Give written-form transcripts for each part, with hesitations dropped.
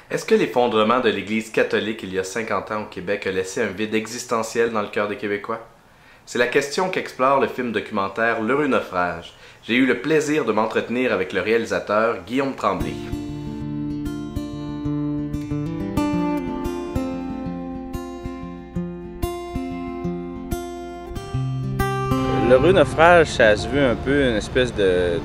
Est-ce que l'effondrement de l'Église catholique il y a 50 ans au Québec a laissé un vide existentiel dans le cœur des Québécois? C'est la question qu'explore le film documentaire L'Heureux Naufrage. J'ai eu le plaisir de m'entretenir avec le réalisateur Guillaume Tremblay. L'Heureux Naufrage, ça se veut un peu une espèce de...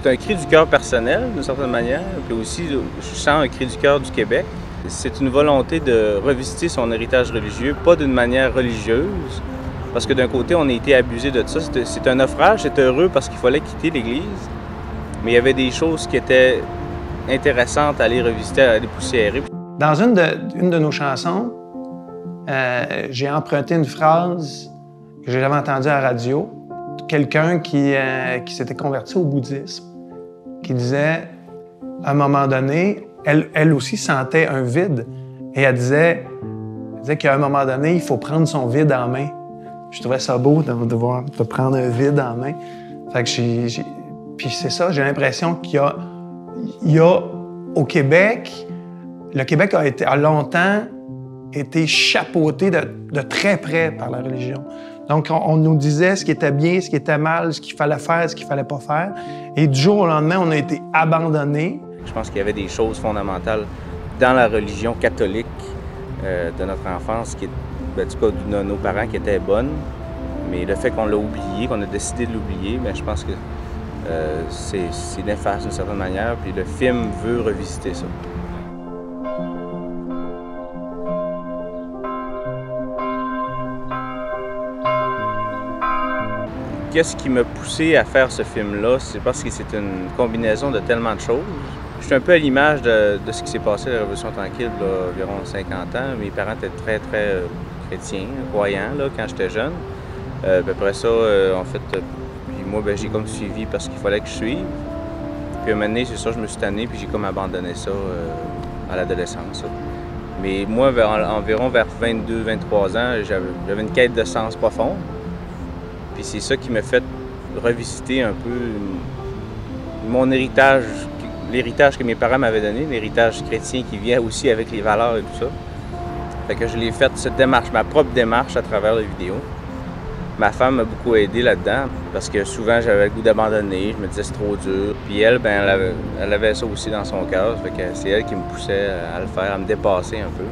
C'est un cri du cœur personnel, d'une certaine manière, puis aussi, je sens un cri du cœur du Québec. C'est une volonté de revisiter son héritage religieux, pas d'une manière religieuse, parce que d'un côté, on a été abusé de ça. C'est un naufrage, c'est heureux parce qu'il fallait quitter l'Église, mais il y avait des choses qui étaient intéressantes à aller revisiter, à aller poussiérer. Dans une de nos chansons, j'ai emprunté une phrase que j'avais entendue à la radio, quelqu'un qui s'était converti au bouddhisme, qui disait, à un moment donné, elle aussi sentait un vide, et elle disait qu'à un moment donné, il faut prendre son vide en main. Je trouvais ça beau de prendre un vide en main. Fait que puis c'est ça, j'ai l'impression qu'il y a au Québec, le Québec a longtemps été chapeauté de très près par la religion. Donc, on nous disait ce qui était bien, ce qui était mal, ce qu'il fallait faire, ce qu'il fallait pas faire. Et du jour au lendemain, on a été abandonnés. Je pense qu'il y avait des choses fondamentales dans la religion catholique de notre enfance, en tout cas de nos parents, qui étaient bonnes. Mais le fait qu'on l'a oublié, qu'on a décidé de l'oublier, je pense que c'est néfaste d'une certaine manière. Puis le film veut revisiter ça. Qu'est-ce qui m'a poussé à faire ce film-là? C'est parce que c'est une combinaison de tellement de choses. Je suis un peu à l'image de ce qui s'est passé à la Révolution tranquille, il y a environ 50 ans. Mes parents étaient très chrétiens, croyants, là, quand j'étais jeune. Après ça, en fait, puis moi, j'ai comme suivi parce qu'il fallait que je suive. Puis à un moment donné, c'est ça, je me suis tanné, puis j'ai comme abandonné ça à l'adolescence. Mais moi, environ vers 22-23 ans, j'avais une quête de sens profonde. Puis c'est ça qui m'a fait revisiter un peu mon héritage, l'héritage que mes parents m'avaient donné, l'héritage chrétien qui vient aussi avec les valeurs et tout ça. Fait que je l'ai fait cette démarche, ma propre démarche à travers la vidéo. Ma femme m'a beaucoup aidé là-dedans parce que souvent j'avais le goût d'abandonner, je me disais c'est trop dur. Puis elle, elle avait ça aussi dans son cœur, fait que c'est elle qui me poussait à le faire, à me dépasser un peu.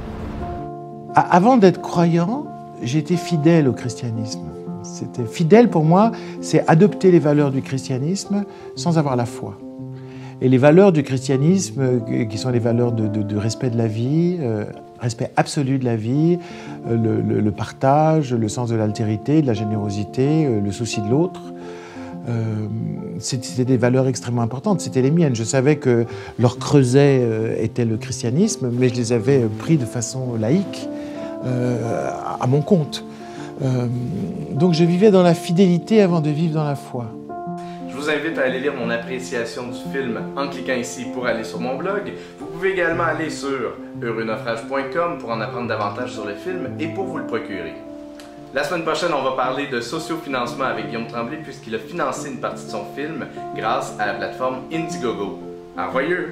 Avant d'être croyant, j'étais fidèle au christianisme. C'était fidèle pour moi, c'est adopter les valeurs du christianisme sans avoir la foi. Et les valeurs du christianisme, qui sont les valeurs de respect de la vie, respect absolu de la vie, le partage, le sens de l'altérité, de la générosité, le souci de l'autre, c'était des valeurs extrêmement importantes, c'était les miennes. Je savais que leur creuset était le christianisme, mais je les avais pris de façon laïque, à mon compte. Donc je vivais dans la fidélité avant de vivre dans la foi. Je vous invite à aller lire mon appréciation du film en cliquant ici pour aller sur mon blog. Vous pouvez également aller sur heureuxnaufrage.com pour en apprendre davantage sur le film et pour vous le procurer. La semaine prochaine, on va parler de sociofinancement avec Guillaume Tremblay puisqu'il a financé une partie de son film grâce à la plateforme Indiegogo. Au revoir!